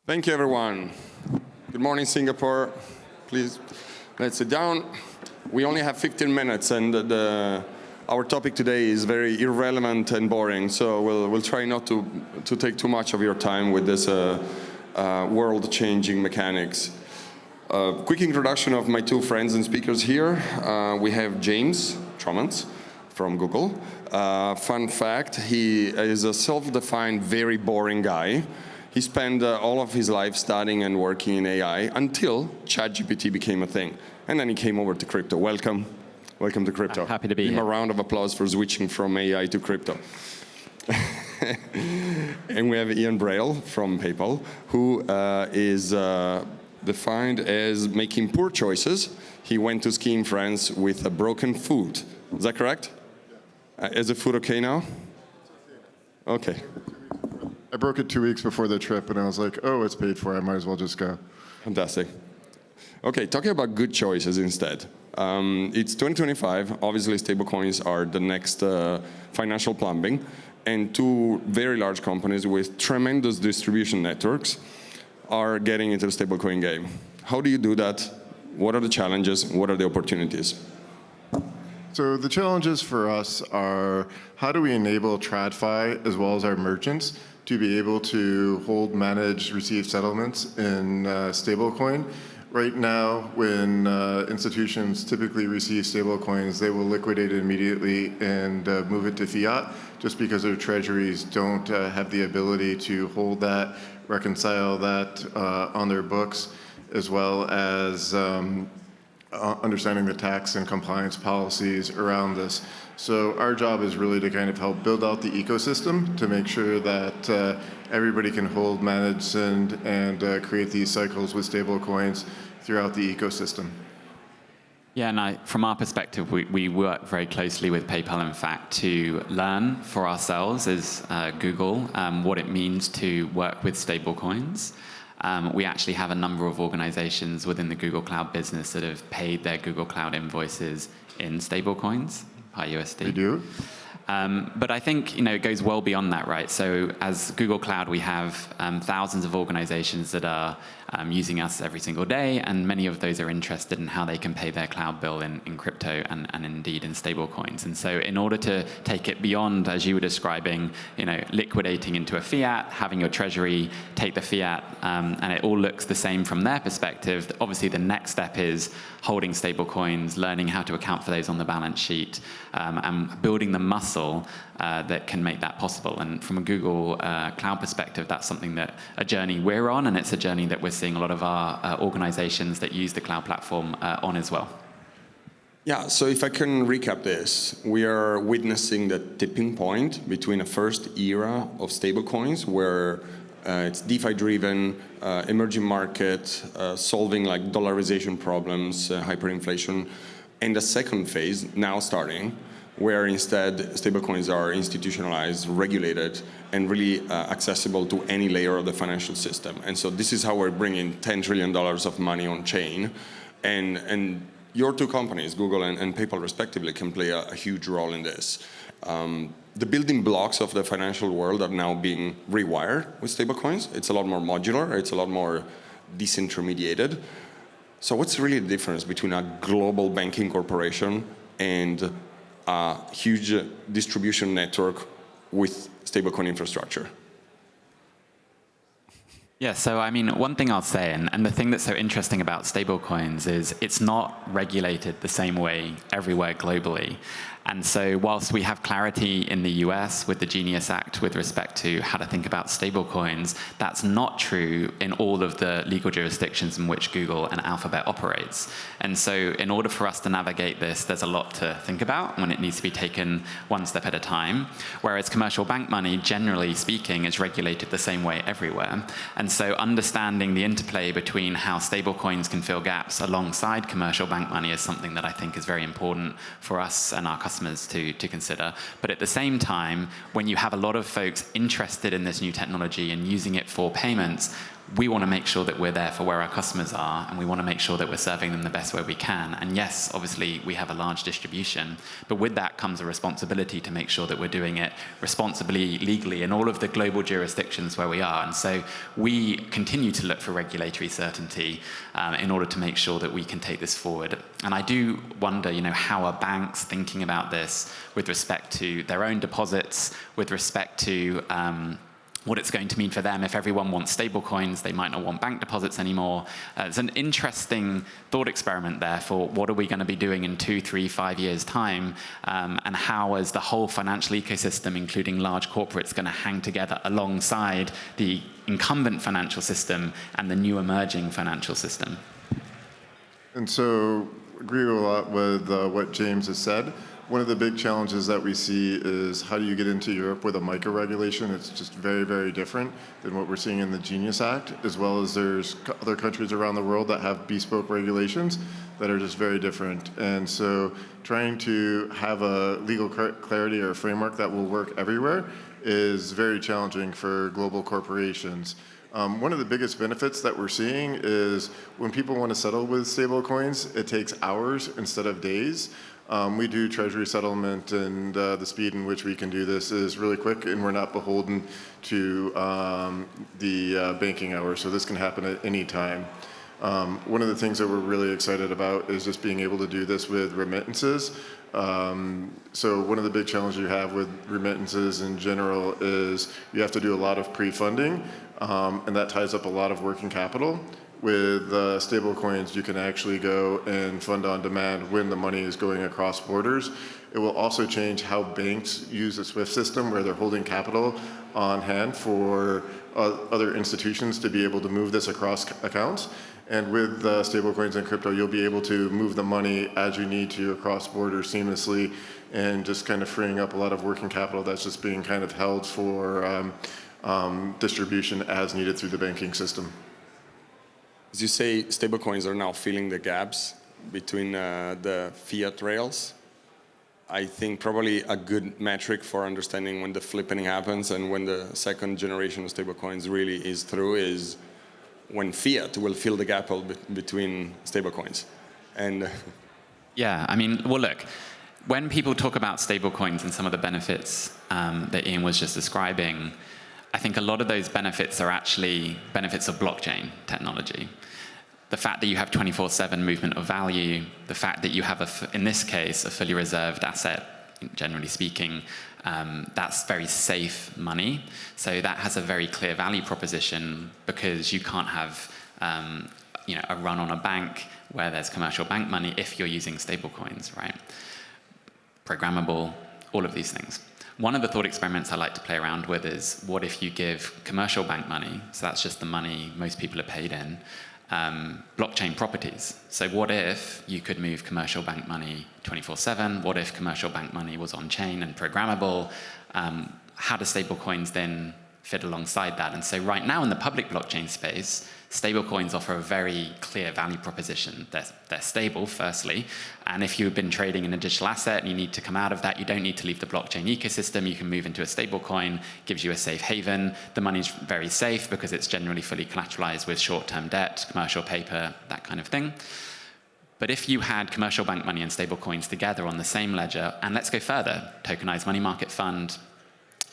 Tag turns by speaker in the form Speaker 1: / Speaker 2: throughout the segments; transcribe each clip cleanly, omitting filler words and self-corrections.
Speaker 1: Thank you, everyone. Good morning, Singapore. Please, let's sit down. We only have 15 minutes, and our topic today is very irrelevant and boring, so we'll try not to take too much of your time with this world-changing mechanics. Quick introduction of my two friends and speakers here. We have James Tromans from Google. Fun fact, he is a self-defined, very boring guy. He spent all of his life studying and working in AI until ChatGPT became a thing. And then he came over to crypto. Welcome. Welcome to crypto.
Speaker 2: I'm happy to be
Speaker 1: Give him
Speaker 2: here.
Speaker 1: a round of applause for switching from AI to crypto. And we have Ian Braille from PayPal, who is defined as making poor choices. He went to ski in France with a broken foot. Is that correct? Is the foot okay now? Okay.
Speaker 3: I broke it 2 weeks before the trip, and I was like, oh, it's paid for. I might as well just go.
Speaker 1: Fantastic. Okay, talking about good choices instead. It's 2025. Obviously, stablecoins are the next financial plumbing. And two very large companies with tremendous distribution networks are getting into the stablecoin game. How do you do that? What are the challenges? What are the opportunities?
Speaker 3: So the challenges for us are how do we enable TradFi as well as our merchants to be able to hold, manage, receive settlements in stablecoin. Right now, when institutions typically receive stablecoins, they will liquidate it immediately and move it to fiat, just because their treasuries don't have the ability to hold that, reconcile that on their books, as well as understanding the tax and compliance policies around this. So our job is really to kind of help build out the ecosystem to make sure that everybody can hold, manage, and create these cycles with stablecoins throughout the ecosystem.
Speaker 2: Yeah, and from our perspective, we work very closely with PayPal, in fact, to learn for ourselves as Google what it means to work with stablecoins. We actually have a number of organizations within the Google Cloud business that have paid their Google Cloud invoices in stablecoins, USD.
Speaker 3: They do?
Speaker 2: But I think it goes well beyond that, right? So as Google Cloud, we have thousands of organizations that are using us every single day, and many of those are interested in how they can pay their cloud bill in crypto and indeed in stablecoins. And so in order to take it beyond, as you were describing, liquidating into a fiat, having your treasury take the fiat, and it all looks the same from their perspective, obviously the next step is holding stablecoins, learning how to account for those on the balance sheet, and building the muscle that can make that possible. And from a Google Cloud perspective, that's something a journey we're on, and it's a journey that we're seeing a lot of our organizations that use the cloud platform on as well.
Speaker 1: Yeah, so if I can recap this, we are witnessing the tipping point between a first era of stablecoins where it's DeFi-driven, emerging market, solving like dollarization problems, hyperinflation, and a second phase now starting, where instead stablecoins are institutionalized, regulated, and really accessible to any layer of the financial system. And so this is how we're bringing $10 trillion of money on chain. And your two companies, Google and PayPal respectively, can play a huge role in this. The building blocks of the financial world are now being rewired with stablecoins. It's a lot more modular, it's a lot more disintermediated. So what's really the difference between a global banking corporation and a huge distribution network with stablecoin infrastructure?
Speaker 2: Yeah, so I mean, one thing I'll say, and the thing that's so interesting about stablecoins is it's not regulated the same way everywhere globally. And so whilst we have clarity in the US with the Genius Act with respect to how to think about stablecoins, that's not true in all of the legal jurisdictions in which Google and Alphabet operates. And so in order for us to navigate this, there's a lot to think about when it needs to be taken one step at a time. Whereas commercial bank money, generally speaking, is regulated the same way everywhere. And so understanding the interplay between how stablecoins can fill gaps alongside commercial bank money is something that I think is very important for us and our customers to consider. But at the same time, when you have a lot of folks interested in this new technology and using it for payments, we want to make sure that we're there for where our customers are, and we want to make sure that we're serving them the best way we can. And yes, obviously, we have a large distribution, but with that comes a responsibility to make sure that we're doing it responsibly, legally, in all of the global jurisdictions where we are. And so we continue to look for regulatory certainty in order to make sure that we can take this forward. And I do wonder, how are banks thinking about this with respect to their own deposits, with respect to what it's going to mean for them. If everyone wants stablecoins, they might not want bank deposits anymore. It's an interesting thought experiment there for what are we going to be doing in 2, 3, 5 years' time, and how is the whole financial ecosystem, including large corporates, going to hang together alongside the incumbent financial system and the new emerging financial system.
Speaker 3: And so, agree a lot with what James has said. One of the big challenges that we see is how do you get into Europe with a micro-regulation? It's just very, very different than what we're seeing in the Genius Act, as well as there's other countries around the world that have bespoke regulations that are just very different. And so trying to have a legal clarity or a framework that will work everywhere is very challenging for global corporations. One of the biggest benefits that we're seeing is when people want to settle with stablecoins, it takes hours instead of days. We do treasury settlement, and the speed in which we can do this is really quick, and we're not beholden to the banking hours, so this can happen at any time. One of the things that we're really excited about is just being able to do this with remittances. So one of the big challenges you have with remittances in general is you have to do a lot of pre-funding, and that ties up a lot of working capital. With stable coins, you can actually go and fund on demand when the money is going across borders. It will also change how banks use the SWIFT system, where they're holding capital on hand for other institutions to be able to move this across accounts. And with stable coins and crypto, you'll be able to move the money as you need to across borders seamlessly, and just kind of freeing up a lot of working capital that's just being kind of held for distribution as needed through the banking system.
Speaker 1: As you say, stablecoins are now filling the gaps between the fiat rails. I think probably a good metric for understanding when the flipping happens and when the second generation of stablecoins really is through is when fiat will fill the gap between stablecoins. And
Speaker 2: yeah, well, look, when people talk about stablecoins and some of the benefits that Ian was just describing, I think a lot of those benefits are actually benefits of blockchain technology. The fact that you have 24/7 movement of value, the fact that you have, in this case, a fully reserved asset, generally speaking, that's very safe money. So that has a very clear value proposition, because you can't have a run on a bank where there's commercial bank money if you're using stablecoins, right? Programmable, all of these things. One of the thought experiments I like to play around with is, what if you give commercial bank money, so that's just the money most people are paid in, blockchain properties. So what if you could move commercial bank money 24/7? What if commercial bank money was on-chain and programmable? How do stablecoins then fit alongside that? And so right now in the public blockchain space, stablecoins offer a very clear value proposition. They're stable, firstly, and if you've been trading in a digital asset and you need to come out of that, you don't need to leave the blockchain ecosystem. You can move into a stablecoin, gives you a safe haven. The money's very safe because it's generally fully collateralized with short-term debt, commercial paper, that kind of thing. But if you had commercial bank money and stablecoins together on the same ledger, and let's go further, tokenized money market fund,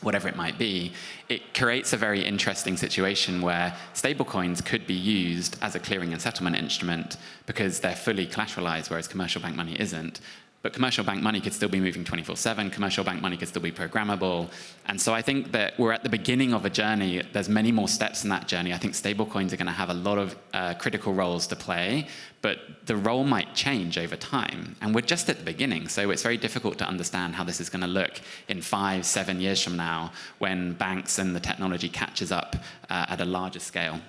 Speaker 2: whatever it might be, it creates a very interesting situation where stablecoins could be used as a clearing and settlement instrument because they're fully collateralized, whereas commercial bank money isn't. But commercial bank money could still be moving 24/7. Commercial bank money could still be programmable. And so I think that we're at the beginning of a journey. There's many more steps in that journey. I think stablecoins are going to have a lot of critical roles to play, but the role might change over time. And we're just at the beginning, so it's very difficult to understand how this is going to look in 5, 7 years from now when banks and the technology catches up at a larger scale.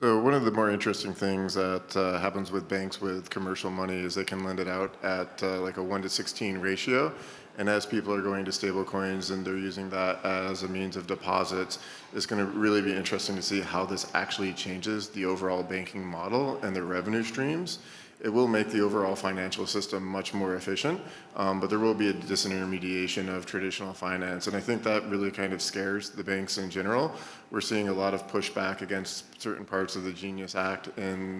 Speaker 3: So one of the more interesting things that happens with banks with commercial money is they can lend it out at like a 1:16 ratio. And as people are going to stable coins and they're using that as a means of deposits, it's going to really be interesting to see how this actually changes the overall banking model and the revenue streams. it will make the overall financial system much more efficient, but there will be a disintermediation of traditional finance. And I think that really kind of scares the banks in general. We're seeing a lot of pushback against certain parts of the Genius Act in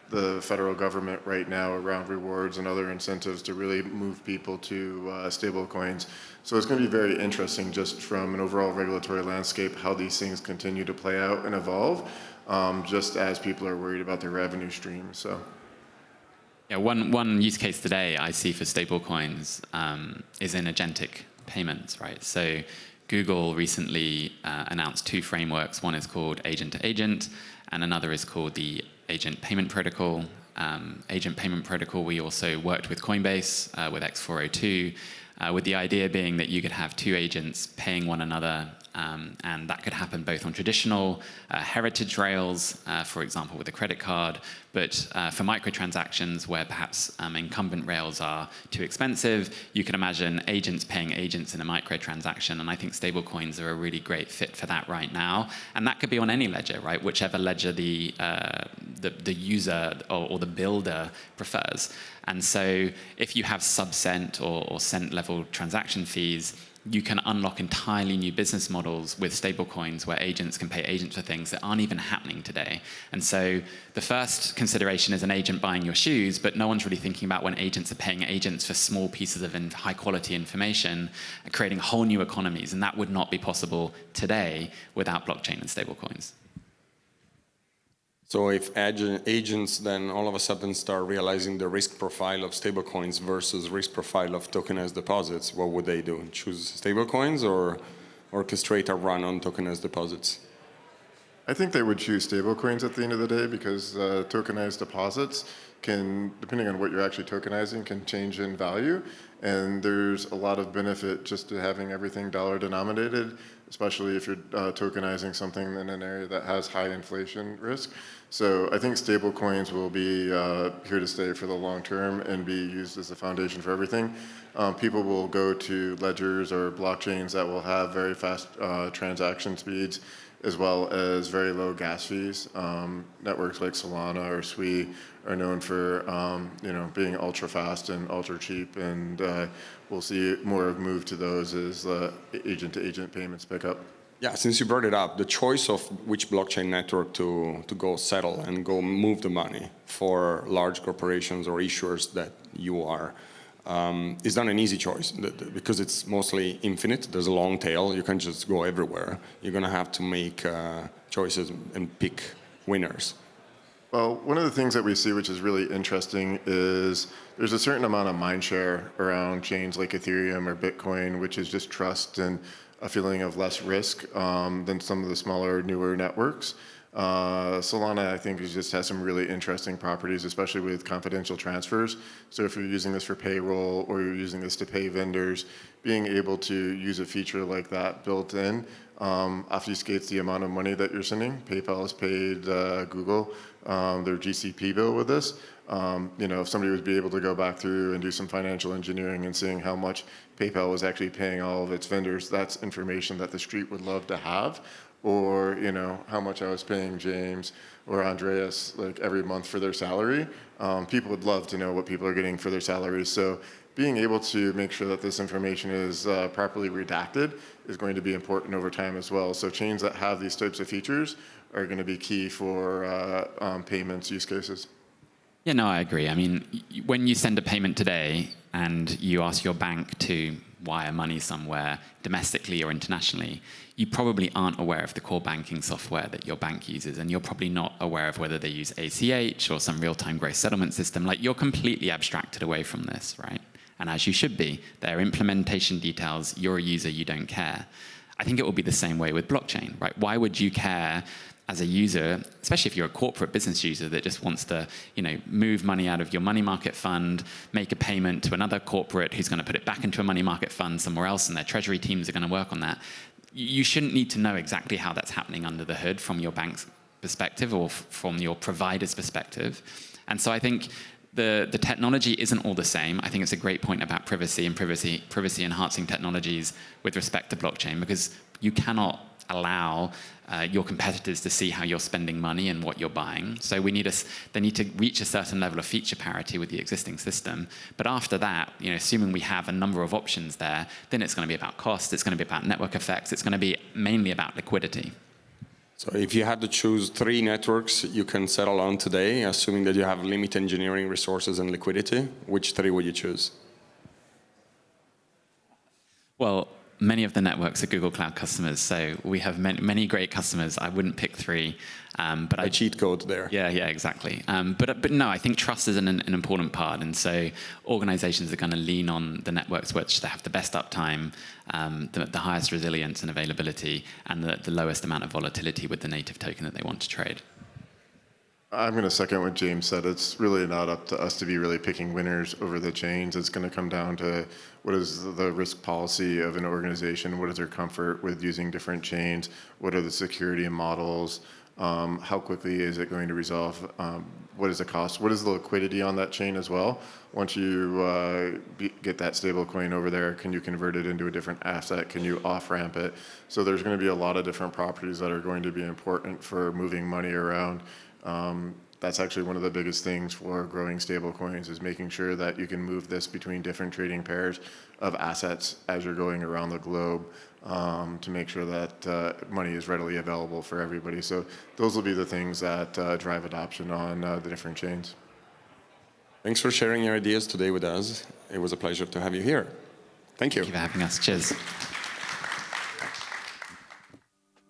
Speaker 3: the federal government right now around rewards and other incentives to really move people to stablecoins. So it's going to be very interesting just from an overall regulatory landscape how these things continue to play out and evolve, just as people are worried about their revenue stream. So.
Speaker 2: Yeah, one use case today I see for stablecoins is in agentic payments, right? So Google recently announced 2 frameworks. One is called Agent to Agent, and another is called the Agent Payment Protocol. Agent Payment Protocol, we also worked with Coinbase, with X402, with the idea being that you could have 2 agents paying one another, and that could happen both on traditional heritage rails, for example, with a credit card, but for microtransactions where perhaps incumbent rails are too expensive, you can imagine agents paying agents in a microtransaction, and I think stablecoins are a really great fit for that right now. And that could be on any ledger, right? Whichever ledger the user or the builder prefers. And so if you have sub-cent or cent level transaction fees, you can unlock entirely new business models with stablecoins where agents can pay agents for things that aren't even happening today. And so the first consideration is an agent buying your shoes, but no one's really thinking about when agents are paying agents for small pieces of high quality information, creating whole new economies. And that would not be possible today without blockchain and stablecoins.
Speaker 1: So if agents then all of a sudden start realizing the risk profile of stablecoins versus risk profile of tokenized deposits, what would they do? Choose stablecoins or orchestrate a run on tokenized deposits?
Speaker 3: I think they would choose stablecoins at the end of the day because tokenized deposits can, depending on what you're actually tokenizing, can change in value. And there's a lot of benefit just to having everything dollar denominated, especially if you're tokenizing something in an area that has high inflation risk. So I think stablecoins will be here to stay for the long term and be used as the foundation for everything. People will go to ledgers or blockchains that will have very fast transaction speeds, as well as very low gas fees. Networks like Solana or Sui are known for being ultra fast and ultra cheap, and we'll see more of move to those as agent-to-agent payments pick up.
Speaker 1: Yeah, since you brought it up, the choice of which blockchain network to go settle and go move the money for large corporations or issuers that you are is not an easy choice because it's mostly infinite. There's a long tail. You can just go everywhere. You're going to have to make choices and pick winners.
Speaker 3: Well, one of the things that we see, which is really interesting, is there's a certain amount of mind share around chains like Ethereum or Bitcoin, which is just trust and a feeling of less risk than some of the smaller, newer networks. Solana, I think, just has some really interesting properties, especially with confidential transfers. So if you're using this for payroll or you're using this to pay vendors, being able to use a feature like that built in obfuscates the amount of money that you're sending. PayPal has paid Google their GCP bill with this. If somebody would be able to go back through and do some financial engineering and seeing how much PayPal was actually paying all of its vendors, that's information that the street would love to have. Or, how much I was paying James or Andreas like every month for their salary. People would love to know what people are getting for their salaries. So being able to make sure that this information is properly redacted is going to be important over time as well. So chains that have these types of features are going to be key for payments use cases.
Speaker 2: Yeah, no, I agree. I mean, when you send a payment today and you ask your bank to wire money somewhere domestically or internationally, you probably aren't aware of the core banking software that your bank uses, and you're probably not aware of whether they use ACH or some real-time gross settlement system. Like, you're completely abstracted away from this, right? And as you should be. They're implementation details. You're a user, you don't care. I think it will be the same way with blockchain, right? Why would you care as a user, especially if you're a corporate business user that just wants to, move money out of your money market fund, make a payment to another corporate who's going to put it back into a money market fund somewhere else, and their treasury teams are going to work on that. You shouldn't need to know exactly how that's happening under the hood from your bank's perspective or from your provider's perspective. And so I think the technology isn't all the same. I think it's a great point about privacy and privacy enhancing technologies with respect to blockchain, because you cannot allow your competitors to see how you're spending money and what you're buying. So they need to reach a certain level of feature parity with the existing system. But after that, assuming we have a number of options there, then it's going to be about cost, it's going to be about network effects, it's going to be mainly about liquidity.
Speaker 1: So if you had to choose 3 networks you can settle on today, assuming that you have limited engineering resources and liquidity, which 3 would you choose?
Speaker 2: Well, many of the networks are Google Cloud customers, so we have many great customers. I wouldn't pick 3, but
Speaker 1: a cheat code there.
Speaker 2: Yeah, exactly. But no, I think trust is an important part, and so organizations are going to lean on the networks which they have the best uptime, the highest resilience and availability, and the lowest amount of volatility with the native token that they want to trade.
Speaker 3: I'm going to second what James said. It's really not up to us to be really picking winners over the chains. It's going to come down to what is the risk policy of an organization, what is their comfort with using different chains, what are the security models, how quickly is it going to resolve, what is the cost, what is the liquidity on that chain as well. Once you get that stable coin over there, can you convert it into a different asset? Can you off-ramp it? So there's going to be a lot of different properties that are going to be important for moving money around. That's actually one of the biggest things for growing stablecoins is making sure that you can move this between different trading pairs of assets as you're going around the globe to make sure that money is readily available for everybody. So those will be the things that drive adoption on the different chains.
Speaker 1: Thanks for sharing your ideas today with us. It was a pleasure to have you here. Thank you.
Speaker 2: Thank you for having us. Cheers.